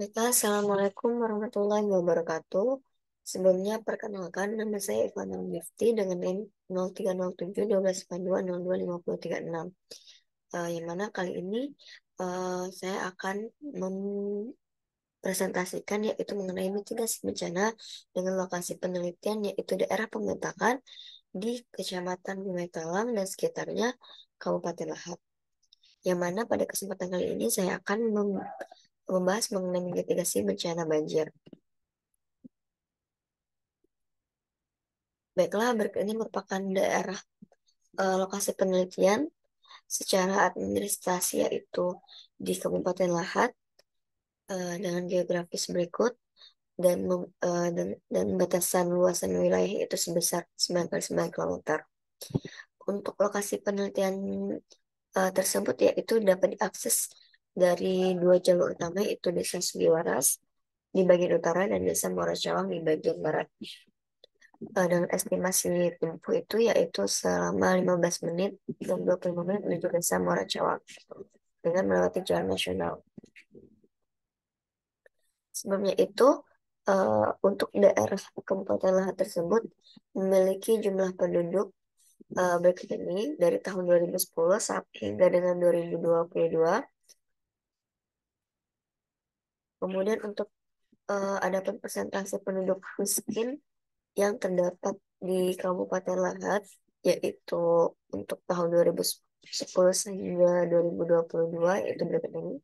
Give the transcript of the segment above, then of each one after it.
Baiklah, Assalamualaikum warahmatullahi wabarakatuh. Sebelumnya, perkenalkan, nama saya Ivana Mifti dengan NIM 0307 1282 02 5036. Yang mana kali ini saya akan mempresentasikan yaitu mengenai mitigasi bencana dengan lokasi penelitian yaitu daerah pemetakan di Kecamatan Gumetalang dan sekitarnya Kabupaten Lahad. Yang mana pada kesempatan kali ini saya akan membahas mengenai mitigasi bencana banjir. Baiklah, ini merupakan daerah lokasi penelitian secara administrasi yaitu di Kabupaten Lahad dengan geografis berikut dan batasan luasan wilayah itu sebesar 9 kali 9 km. Untuk lokasi penelitian tersebut yaitu dapat diakses dari dua jalur utama yaitu Desa Sugiwaras di bagian utara dan Desa Muara Cawang di bagian barat. Dengan estimasi tempuh itu yaitu selama 15 menit dan 25 menit menuju Desa Muara Cawang dengan melewati jalan nasional. Sebelumnya itu untuk daerah Kabupaten Lahad tersebut memiliki jumlah penduduk berikut ini dari tahun 2010 sampai hingga dengan 2022. Kemudian untuk adapun persentase penduduk miskin yang terdapat di Kabupaten Lahad yaitu untuk tahun 2010 sehingga 2022 yaitu berikut ini,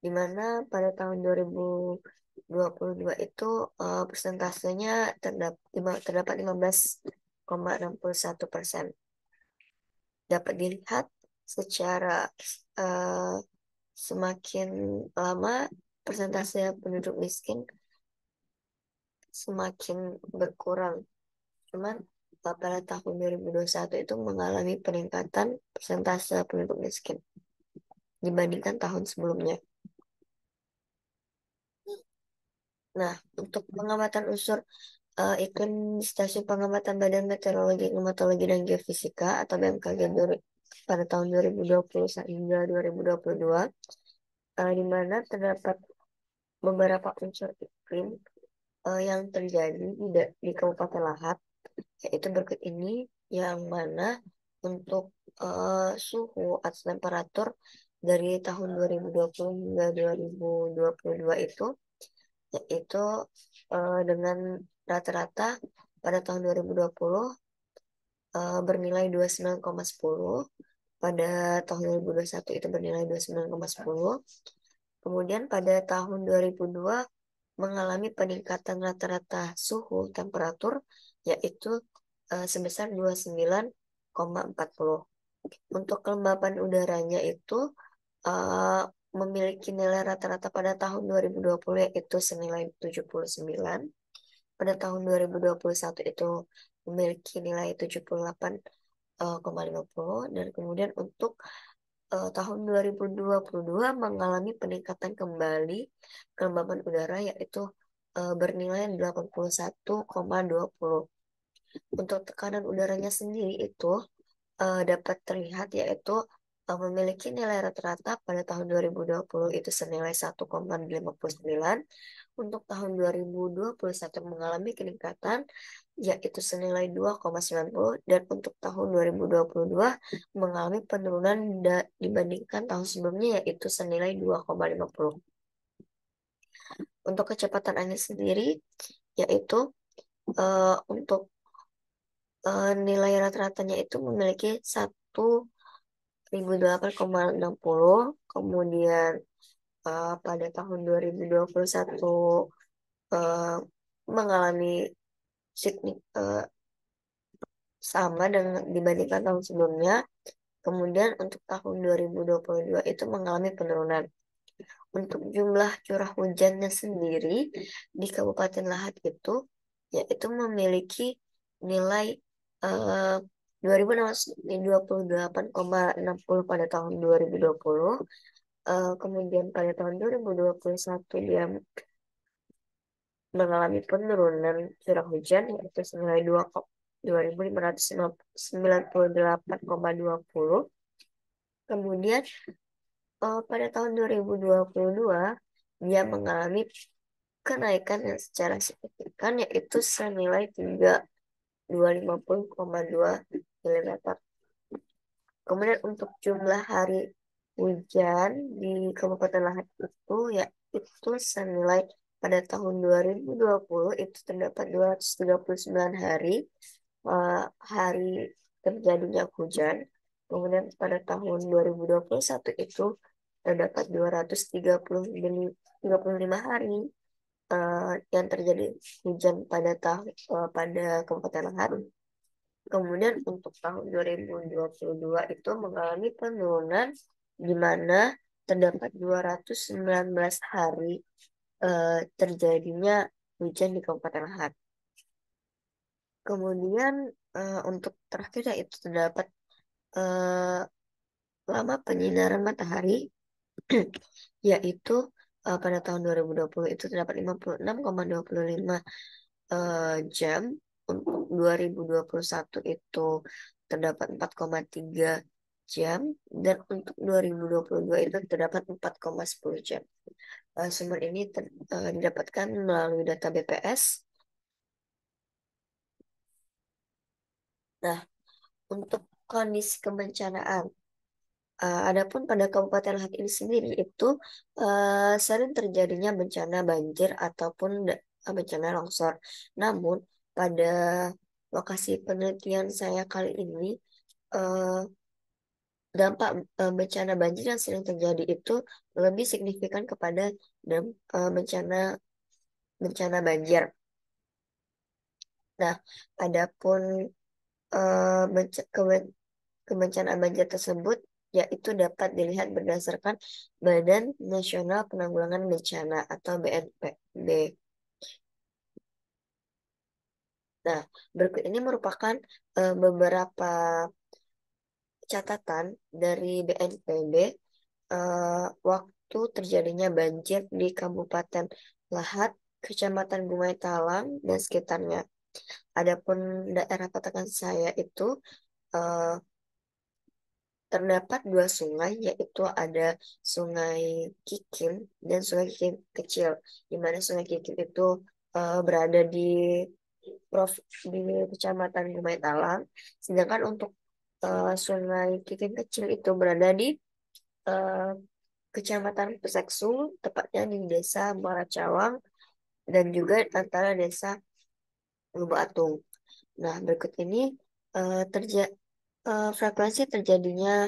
di mana pada tahun 2022 itu persentasenya terdapat 15,61%. Dapat dilihat secara uh, semakin lama persentase penduduk miskin semakin berkurang. Cuman pada tahun 2021 itu mengalami peningkatan persentase penduduk miskin dibandingkan tahun sebelumnya. Nah, untuk pengamatan unsur iklim di Stasiun Pengamatan Badan Meteorologi, Klimatologi, dan Geofisika atau BMKG pada tahun 2020 hingga 2022, di mana terdapat beberapa unsur iklim yang terjadi di Kabupaten Lahad, yaitu berikut ini, yang mana untuk suhu atau temperatur dari tahun 2020 hingga 2022 itu, yaitu dengan rata-rata pada tahun 2020 bernilai 29,10, pada tahun 2021 itu bernilai 29,10. Kemudian pada tahun 2002 mengalami peningkatan rata-rata suhu temperatur yaitu sebesar 29,40. Untuk kelembapan udaranya itu uh, memiliki nilai rata-rata pada tahun 2020 yaitu senilai 79. Pada tahun 2021 itu memiliki nilai 78,50, dan kemudian untuk tahun 2022 mengalami peningkatan kembali kelembapan udara yaitu bernilai 81,20. Untuk tekanan udaranya sendiri itu dapat terlihat yaitu memiliki nilai rata-rata pada tahun 2020 itu senilai 1,59. Untuk tahun 2021 mengalami peningkatan yaitu senilai 2,90, dan untuk tahun 2022 mengalami penurunan dibandingkan tahun sebelumnya yaitu senilai 2,50. Untuk kecepatan angin sendiri yaitu untuk nilai rata-ratanya itu memiliki 1.008,60. Kemudian pada tahun 2021 eh, mengalami sama dengan dibandingkan tahun sebelumnya. Kemudian untuk tahun 2022 itu mengalami penurunan. Untuk jumlah curah hujannya sendiri di Kabupaten Lahad itu yaitu memiliki nilai eh, 2.628,60 pada tahun 2020. Kemudian pada tahun 2021 dia mengalami penurunan curah hujan yaitu senilai 2.598,20. Kemudian pada tahun 2022 dia mengalami kenaikan yang secara signifikan yaitu senilai 3250,2 mm. Kemudian untuk jumlah hari hujan di Kabupaten Lahat itu yaitu senilai pada tahun 2020 itu terdapat 239 hari hari terjadinya hujan. Kemudian pada tahun 2021 itu terdapat 235 hari yang terjadi hujan pada Kabupaten Lahat. Kemudian untuk tahun 2022 itu mengalami penurunan di mana terdapat 219 hari terjadinya hujan di Kabupaten Lahat. Kemudian untuk terakhir yaitu terdapat eh, lama penyinaran matahari yaitu pada tahun 2020 itu terdapat 56,25 jam. Untuk 2021 itu terdapat 4,3 jam dan untuk 2022 itu terdapat 4,10 jam. Sumber ini didapatkan melalui data BPS. Nah, untuk kondisi kebencanaan, adapun pada Kabupaten Lahat ini sendiri itu sering terjadinya bencana banjir ataupun bencana longsor. Namun pada lokasi penelitian saya kali ini eh, dampak bencana banjir yang sering terjadi itu lebih signifikan kepada bencana bencana banjir. Nah, adapun eh, benca- keben- kebencanaan banjir tersebut yaitu dapat dilihat berdasarkan Badan Nasional Penanggulangan Bencana atau BNPB. Nah, berikut ini merupakan beberapa catatan dari BNPB waktu terjadinya banjir di Kabupaten Lahat, Kecamatan Gumai Talang, dan sekitarnya. Adapun daerah patakan saya itu eh, terdapat dua sungai, yaitu ada Sungai Kikim dan Sungai Kikim Kecil, di mana Sungai Kikim itu berada di Kecamatan Gumai Talang, sedangkan untuk Sungai Kikim Kecil itu berada di eh, Kecamatan Peseksu, tepatnya di Desa Muara Cawang dan juga antara Desa Lubuk Atung. Nah, berikut ini eh, terja frekuensi terjadinya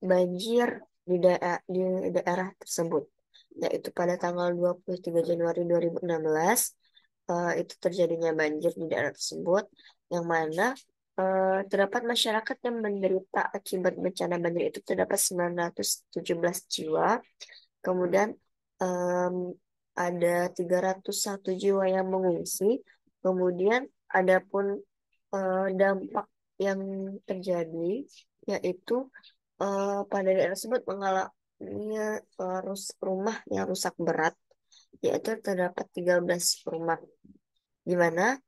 banjir di daerah tersebut, yaitu pada tanggal 23 Januari 2016 itu terjadinya banjir di daerah tersebut, yang mana terdapat masyarakat yang menderita akibat bencana banjir itu terdapat 917 jiwa. Kemudian em, ada 301 jiwa yang mengungsi. Kemudian adapun dampak yang terjadi yaitu pada daerah tersebut mengalami rumah yang rusak berat, yaitu terdapat 13 rumah, di mana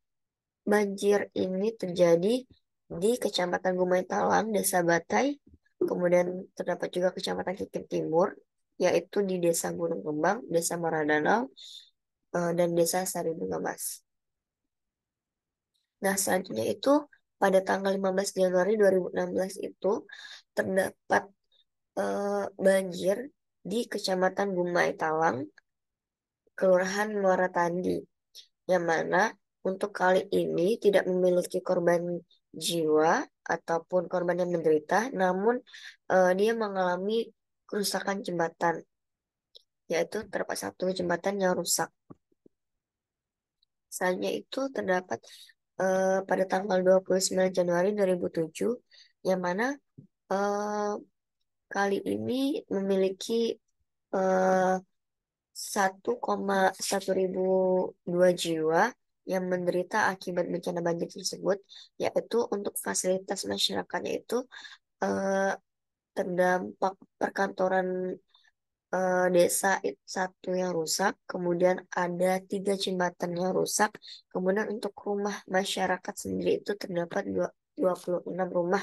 banjir ini terjadi di Kecamatan Gumai Talang, Desa Batai, kemudian terdapat juga Kecamatan Kikim Timur, yaitu di Desa Gunung Kembang, Desa Maradanau, dan Desa Sari Bunga Mas. Nah, selanjutnya itu pada tanggal 15 Januari 2016 itu terdapat banjir di Kecamatan Gumai Talang, Kelurahan Muara Tandi, yang mana untuk kali ini tidak memiliki korban jiwa ataupun korban yang menderita, namun dia mengalami kerusakan jembatan, yaitu terdapat satu jembatan yang rusak. Selanjutnya itu terdapat pada tanggal 29 Januari 2007, yang mana eh, kali ini memiliki eh, 1,1 ribu 2 jiwa yang menderita akibat bencana banjir tersebut, yaitu untuk fasilitas masyarakatnya itu eh, terdampak perkantoran desa satu yang rusak, kemudian ada 3 jembatan yang rusak, kemudian untuk rumah masyarakat sendiri itu terdapat 26 rumah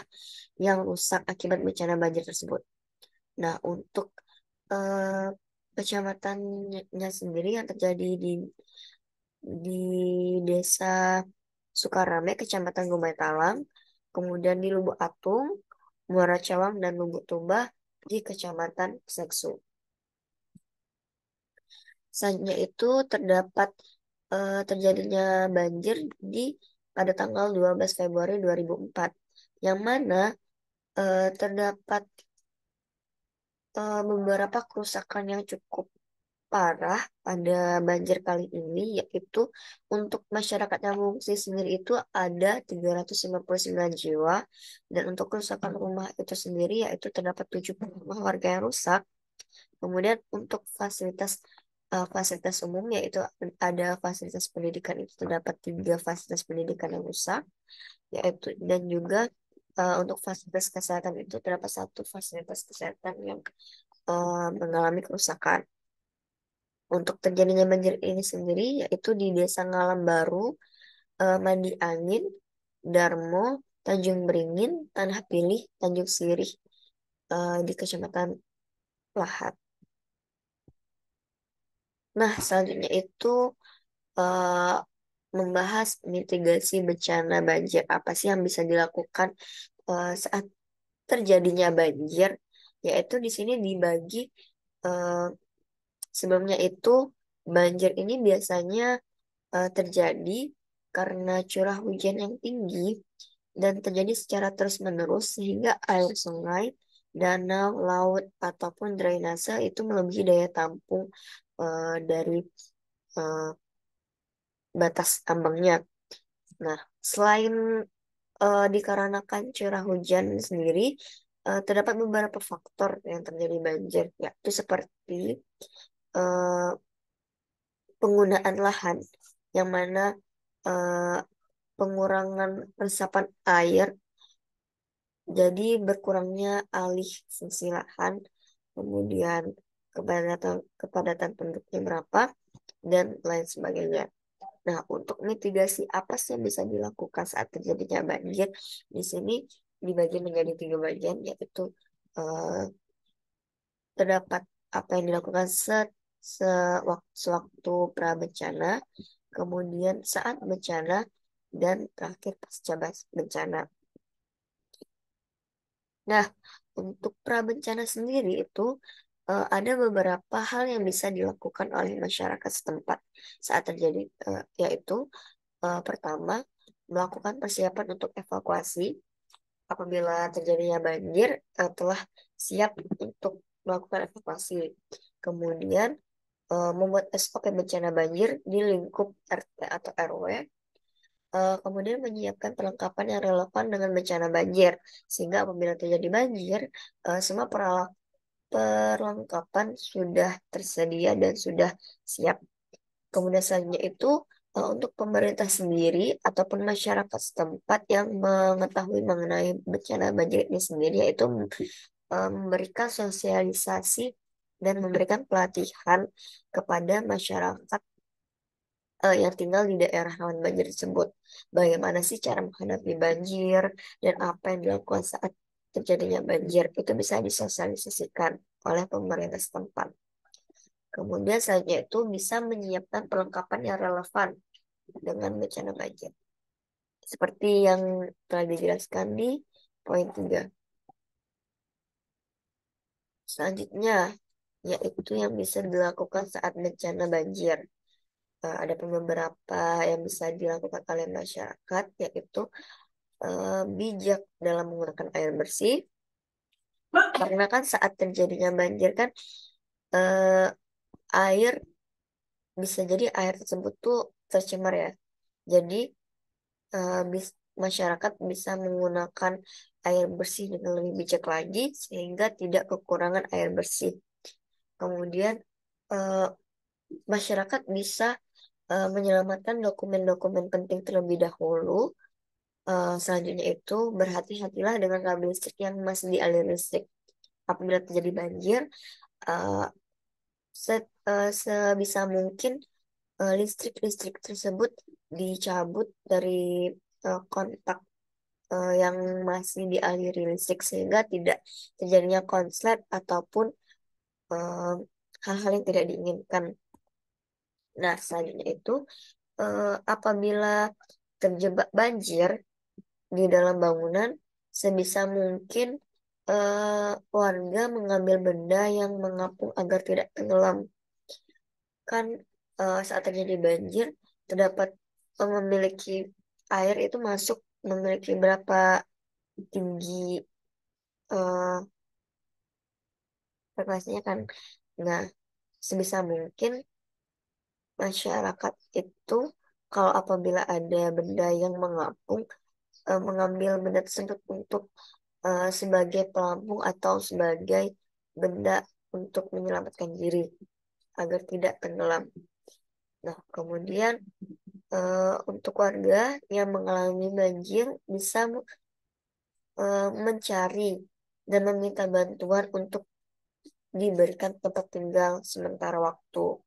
yang rusak akibat bencana banjir tersebut. Nah, untuk eh, kecamatannya sendiri yang terjadi di Desa Sukarame, Kecamatan Gumai kemudian di Lubuk Atung, Muara Cawang, dan Lubuk Tumbah di Kecamatan Seksu. Selanjutnya itu terdapat terjadinya banjir di pada tanggal 12 Februari 2004, yang mana terdapat beberapa kerusakan yang cukup parah pada banjir kali ini, yaitu untuk masyarakat yang mengungsi sendiri itu ada 359 jiwa, dan untuk kerusakan rumah itu sendiri yaitu terdapat 70 rumah warga yang rusak. Kemudian untuk fasilitas umum yaitu ada fasilitas pendidikan, itu terdapat 3 fasilitas pendidikan yang rusak, yaitu dan juga untuk fasilitas kesehatan itu terdapat 1 fasilitas kesehatan yang mengalami kerusakan. Untuk terjadinya banjir ini sendiri yaitu di Desa Ngalam Baru, Mandi Angin, Darmo, Tanjung Beringin, Tanah Pilih, Tanjung Sirih di Kecamatan Lahat. Nah, selanjutnya itu eh, membahas mitigasi bencana banjir. Apa sih yang bisa dilakukan saat terjadinya banjir? Yaitu di sini dibagi eh, sebelumnya itu banjir ini biasanya terjadi karena curah hujan yang tinggi dan terjadi secara terus-menerus sehingga air sungai, danau, laut, ataupun drainase itu melebihi daya tampung dari eh, batas ambangnya. Nah, selain dikarenakan curah hujan sendiri, terdapat beberapa faktor yang terjadi banjir, yaitu seperti eh, penggunaan lahan, yang mana eh, pengurangan resapan air, jadi berkurangnya alih fungsi lahan, kemudian kepadatan penduduknya berapa, dan lain sebagainya. Nah, untuk mitigasi apa sih yang bisa dilakukan saat terjadinya banjir? Di sini dibagi menjadi 3 bagian, yaitu eh, terdapat apa yang dilakukan sewaktu pra bencana, kemudian saat bencana, dan terakhir pasca bencana. Nah, untuk pra bencana sendiri itu ada beberapa hal yang bisa dilakukan oleh masyarakat setempat saat terjadi, yaitu pertama, melakukan persiapan untuk evakuasi apabila terjadinya banjir, telah siap untuk melakukan evakuasi. Kemudian membuat SOP bencana banjir di lingkup RT atau RW. Kemudian menyiapkan perlengkapan yang relevan dengan bencana banjir, sehingga apabila terjadi banjir, semua perlengkapan sudah tersedia dan sudah siap. Kemudian selanjutnya itu untuk pemerintah sendiri ataupun masyarakat setempat yang mengetahui mengenai bencana banjir ini sendiri, yaitu memberikan sosialisasi dan memberikan pelatihan kepada masyarakat yang tinggal di daerah rawan banjir tersebut. Bagaimana sih cara menghadapi banjir dan apa yang dilakukan saat terjadinya banjir, itu bisa disosialisasikan oleh pemerintah setempat. Kemudian selanjutnya itu bisa menyiapkan perlengkapan yang relevan dengan bencana banjir. Seperti yang telah dijelaskan di poin 3. Selanjutnya, yaitu yang bisa dilakukan saat bencana banjir. Ada beberapa yang bisa dilakukan oleh masyarakat, yaitu bijak dalam menggunakan air bersih. Karena kan saat terjadinya banjir kan eh, air bisa jadi air tersebut tuh tercemar ya. Jadi eh, bis- masyarakat bisa menggunakan air bersih dengan lebih bijak lagi sehingga tidak kekurangan air bersih. Kemudian eh, masyarakat bisa menyelamatkan dokumen-dokumen penting terlebih dahulu. Selanjutnya itu berhati-hatilah dengan kabel listrik yang masih dialiri listrik. Apabila terjadi banjir, eh, sebisa mungkin listrik-listrik tersebut dicabut dari kontak yang masih dialiri listrik sehingga tidak terjadinya konslet ataupun hal-hal yang tidak diinginkan. Nah, selanjutnya itu apabila terjebak banjir di dalam bangunan, sebisa mungkin warga mengambil benda yang mengapung agar tidak tenggelam. Kan saat terjadi banjir, terdapat memiliki air itu masuk memiliki berapa tinggi eh frekuensinya kan. Nah, sebisa mungkin masyarakat itu kalau apabila ada benda yang mengapung, mengambil benda tersebut untuk sebagai pelampung atau sebagai benda untuk menyelamatkan diri agar tidak tenggelam. Nah, kemudian untuk warga yang mengalami banjir bisa mencari dan meminta bantuan untuk diberikan tempat tinggal sementara waktu.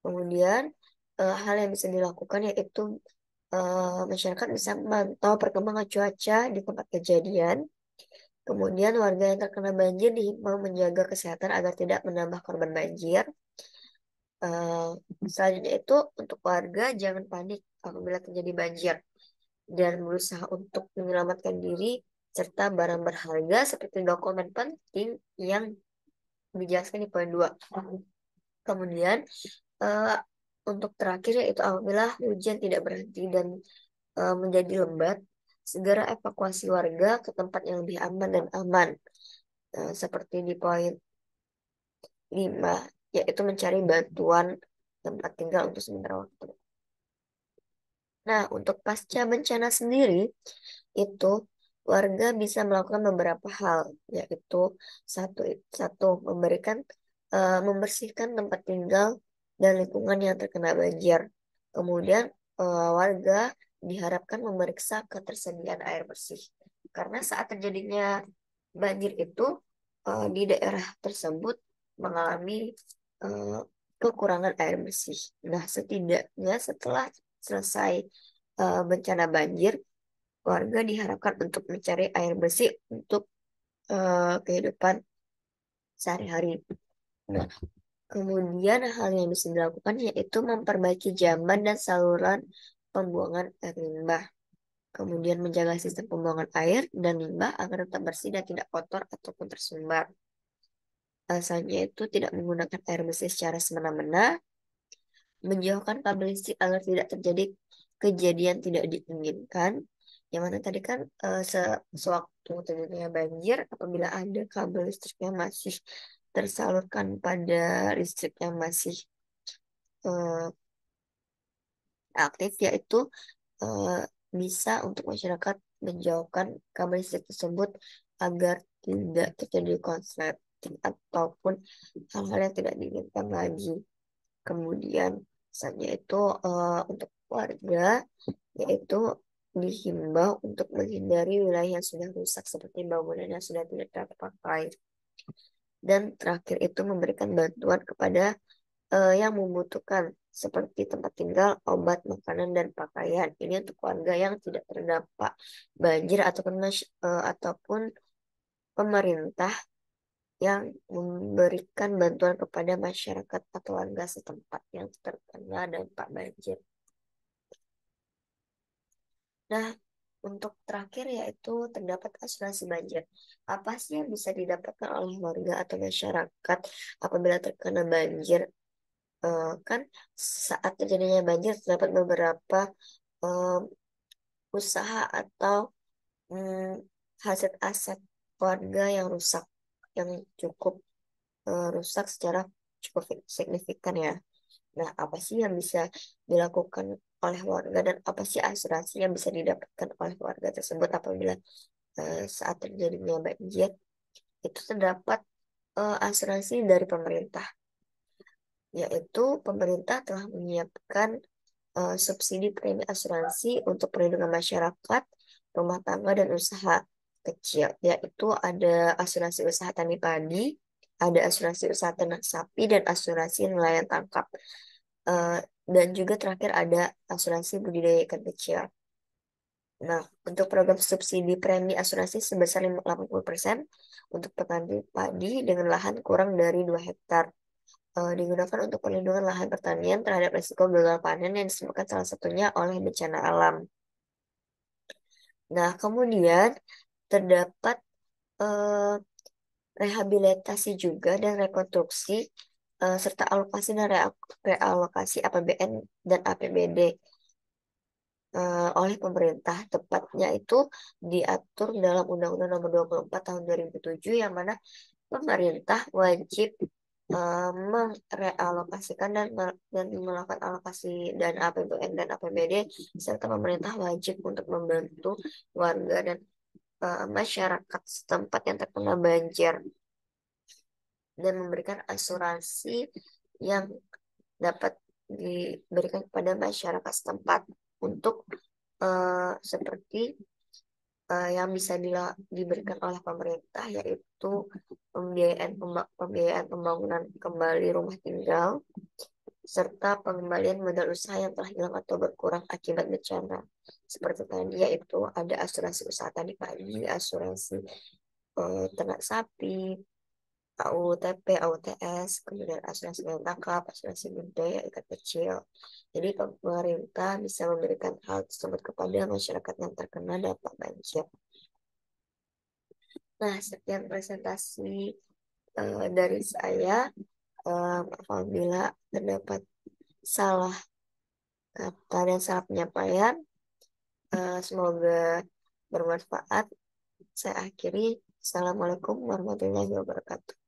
Kemudian hal yang bisa dilakukan yaitu masyarakat bisa memantau perkembangan cuaca di tempat kejadian. Kemudian warga yang terkena banjir dihimbau menjaga kesehatan agar tidak menambah korban banjir. Eh, Selanjutnya itu untuk warga jangan panik apabila terjadi banjir dan berusaha untuk menyelamatkan diri serta barang berharga seperti dokumen penting yang dijelaskan di poin 2. Kemudian eh, untuk terakhir yaitu apabila hujan tidak berhenti dan menjadi lebat, segera evakuasi warga ke tempat yang lebih aman dan aman. Seperti di poin 5, yaitu mencari bantuan tempat tinggal untuk sementara waktu. Nah, untuk pasca bencana sendiri, itu warga bisa melakukan beberapa hal, yaitu satu, satu membersihkan tempat tinggal dan lingkungan yang terkena banjir. Kemudian warga diharapkan memeriksa ketersediaan air bersih, karena saat terjadinya banjir itu di daerah tersebut mengalami eh, kekurangan air bersih. Nah, setidaknya setelah selesai bencana banjir, warga diharapkan untuk mencari air bersih untuk kehidupan sehari-hari. Nah, kemudian hal yang bisa dilakukan yaitu memperbaiki jamban dan saluran pembuangan air limbah. Kemudian menjaga sistem pembuangan air dan limbah agar tetap bersih dan tidak kotor ataupun tersumbat. Asalnya itu tidak menggunakan air bersih secara semena-mena, menjauhkan kabel listrik agar tidak terjadi kejadian tidak diinginkan. Yang mana tadi kan sewaktu terjadinya banjir, apabila ada kabel listrik yang masih tersalurkan pada listrik yang masih eh, aktif, yaitu eh, bisa untuk masyarakat menjauhkan kabel listrik tersebut agar tidak terjadi konsleting ataupun hal-hal yang tidak diinginkan lagi. Kemudian misalnya itu untuk warga yaitu dihimbau untuk menghindari wilayah yang sudah rusak seperti bangunan yang sudah tidak terpakai. Dan terakhir itu memberikan bantuan kepada yang membutuhkan seperti tempat tinggal, obat, makanan, dan pakaian. Ini untuk warga yang tidak terdampak banjir ataupun pemerintah yang memberikan bantuan kepada masyarakat atau warga setempat yang terkena dampak banjir. Nah, untuk terakhir yaitu terdapat asuransi banjir. Apa sih yang bisa didapatkan oleh warga atau masyarakat apabila terkena banjir? Kan saat terjadinya banjir terdapat beberapa eh, usaha atau mm, hasil aset warga yang rusak, yang cukup rusak secara cukup signifikan ya. Nah, apa sih yang bisa dilakukan oleh warga dan apa sih asuransi yang bisa didapatkan oleh warga tersebut apabila saat terjadinya banjir? Itu terdapat asuransi dari pemerintah, yaitu pemerintah telah menyiapkan subsidi premi asuransi untuk perlindungan masyarakat, rumah tangga, dan usaha kecil, yaitu ada asuransi usaha tani padi, ada asuransi usaha ternak sapi, dan asuransi nelayan tangkap. Eh, dan juga terakhir ada asuransi budidaya ikan kecil. Nah, untuk program subsidi premi asuransi sebesar 80% untuk petani padi dengan lahan kurang dari 2 hektar. digunakan untuk perlindungan lahan pertanian terhadap risiko gagal panen yang disebabkan salah satunya oleh bencana alam. Nah, kemudian terdapat eh, rehabilitasi juga dan rekonstruksi serta alokasi dan realokasi APBN dan APBD oleh pemerintah. Tepatnya itu diatur dalam Undang-Undang Nomor 24 Tahun 2007 yang mana pemerintah wajib merealokasikan dan melakukan alokasi dan APBN dan APBD serta pemerintah wajib untuk membantu warga dan masyarakat setempat yang terkena banjir dan memberikan asuransi yang dapat diberikan kepada masyarakat setempat untuk seperti yang bisa diberikan oleh pemerintah yaitu pembiayaan pembangunan kembali rumah tinggal serta pengembalian modal usaha yang telah hilang atau berkurang akibat bencana. Seperti tadi yaitu ada asuransi usaha tani padi, asuransi ternak sapi, AUTP, AUTS, kemudian asuransi lain tangkap, asuransi budaya ikat kecil. Jadi pemerintah bisa memberikan hal tersebut kepada masyarakat yang terkena dampak banjir. Nah, sekian presentasi dari saya. Apabila terdapat salah kata dan salah penyampaian, semoga bermanfaat. Saya akhiri. Assalamualaikum warahmatullahi wabarakatuh.